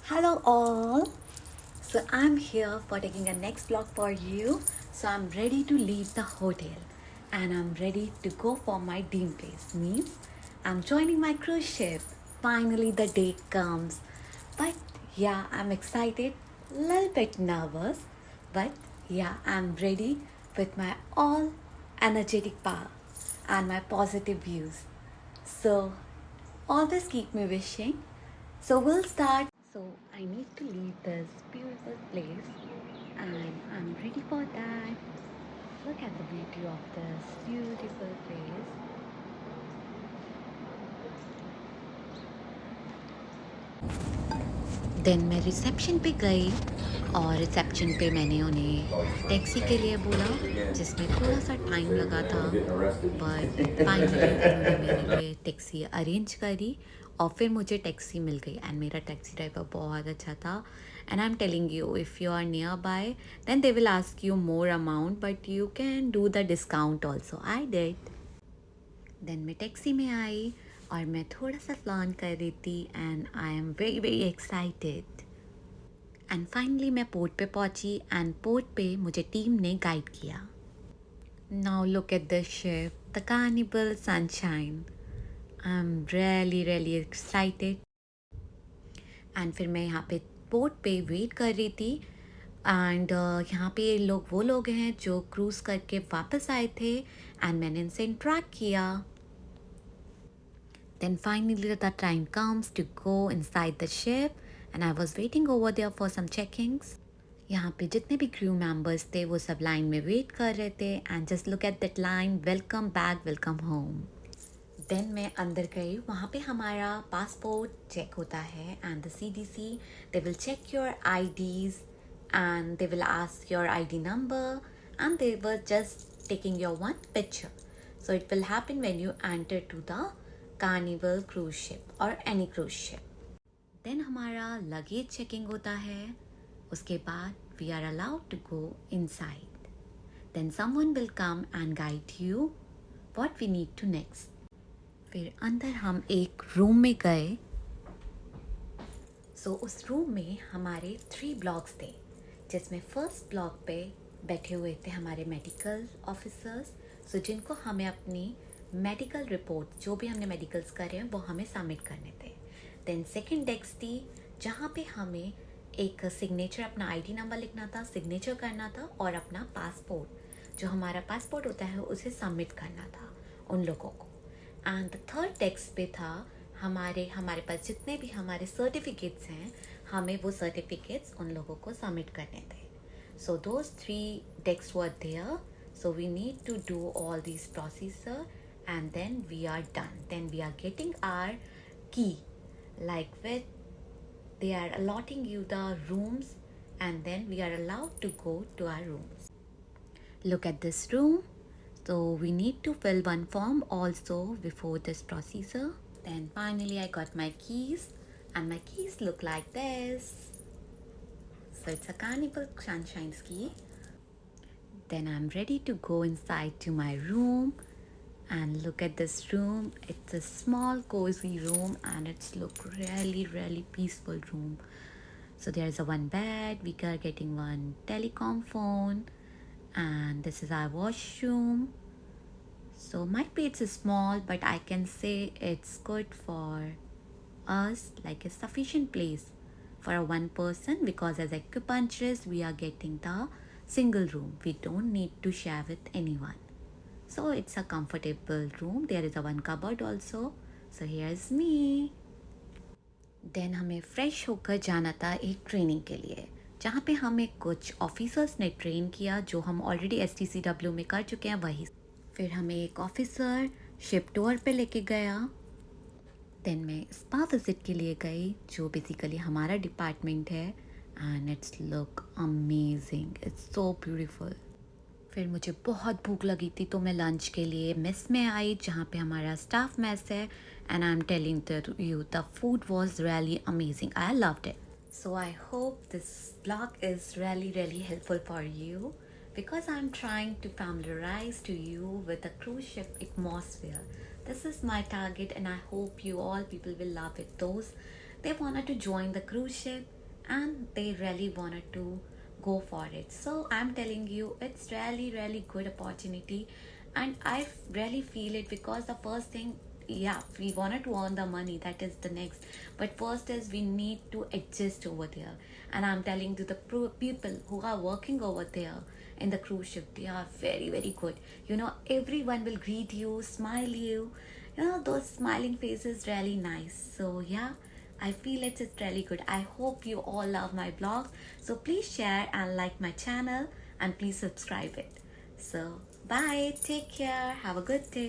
Hello all. So I'm here for taking a next vlog for you. So I'm ready to leave the hotel and I'm ready to go for my dream place. Means I'm joining my cruise ship. Finally the day comes. But yeah, I'm excited, little bit nervous, but yeah, I'm ready with my all energetic power and my positive views. So always keep me wishing. So we'll start. So I need to leave this beautiful place and I'm ready for that. Look at the beauty of this beautiful place. Then मैं reception पे गई और reception पे मैंने उन्हें taxi के लिए बोला जिसमें थोड़ा सा टाइम लगा था बट फाइनली उन्होंने मेरे लिए टैक्सी अरेंज करी और फिर मुझे टैक्सी मिल गई एंड मेरा टैक्सी ड्राइवर बहुत अच्छा था and I am telling you if you are near by then they will ask you more amount but you can do the discount also I did then मैं taxi में I और मैं थोड़ा सा plan कर रही थी and I am very very excited and finally मैं पोर्ट पे पहुंची एंड पोर्ट पे मुझे टीम ने गाइड किया now look at the ship the carnival sunshine I am really excited and फिर मैं यहाँ पे पोर्ट पे वेट कर रही थी एंड यहाँ पे लोग वो लोग हैं जो क्रूज़ करके वापस आए थे एंड मैंने इनसे इंटरेक्ट किया Then finally the time comes to go inside the ship and I was waiting over there for some checkings. यहाँ पे जितने भी क्रू मेंबर्स थे वो सब लाइन में वेट कर रहे थे and just look at that line welcome back welcome home then मैं अंदर गई वहाँ पे हमारा पासपोर्ट चेक होता है and the CDC they will check your IDs and they will ask your ID number and they were just taking your one picture. So it will happen when you enter to the Carnival cruise ship or any cruise ship. Then हमारा luggage checking होता है उसके बाद we are allowed to go inside. Then someone will come and guide you what we need to next. फिर अंदर हम एक room में गए सो उस रूम में हमारे 3 ब्लॉक्स थे जिसमें फर्स्ट ब्लॉक पे बैठे हुए थे हमारे मेडिकल ऑफिसर्स सो जिनको हमें अपनी मेडिकल रिपोर्ट जो भी हमने मेडिकल्स करे हैं वो हमें सबमिट करने थे देन सेकंड डेस्क थी जहाँ पे हमें एक सिग्नेचर अपना आईडी नंबर लिखना था सिग्नेचर करना था और अपना पासपोर्ट जो हमारा पासपोर्ट होता है उसे सबमिट करना था उन लोगों को एंड द थर्ड डेस्क पे था हमारे पास जितने भी हमारे सर्टिफिकेट्स हैं हमें वो सर्टिफिकेट्स उन लोगों को सबमिट करने थे so those 3 desk were there so we need to do all this procedure and then we are done then we are getting our key like with they are allotting you the rooms and then we are allowed to go to our rooms look at this room so we need to fill one form also before this procedure then finally I got my keys and my keys look like this so it's a Carnival Sunshine's key then I'm ready to go inside to my room and look at this room it's a small cozy room and it's look really peaceful room so there's a one bed we are getting one telecom phone and this is our washroom so might be it's small but I can say it's good for us like a sufficient place for a one person because as acupuncturist we are getting the single room we don't need to share with anyone so it's a comfortable room there is a one cupboard also so here's me then हमें fresh होकर जाना था एक training के लिए जहाँ पे हमें कुछ ऑफिसर्स ने ट्रेन किया जो हम ऑलरेडी STCW में कर चुके हैं वही फिर हमें एक ऑफिसर शिप टूर पे लेके गया देन मैं स्पा विजिट के लिए गई जो बेसिकली हमारा डिपार्टमेंट है and it's look amazing it's so beautiful फिर मुझे बहुत भूख लगी थी तो मैं लंच के लिए मेस में आई जहाँ पे हमारा स्टाफ मेस है and I am telling you the food was really amazing I loved it so I hope this blog is really helpful for you because I'm trying to familiarize to you with the cruise ship atmosphere. This is my target and I hope you all people will love it. Those they wanted to join the cruise ship and they really wanted to go for it. So I'm telling you, it's really good opportunity, and I really feel it because the first thing, yeah, we wanted to earn the money, that is the next, but first is we need to adjust over there. And I'm telling you, the people who are working over there in the cruise ship, they are very good. Everyone will greet you, smile you. Those smiling faces really nice. So yeah, I feel it's really good. I hope you all love my blog. So please share and like my channel, and please subscribe it. So bye, take care, have a good day.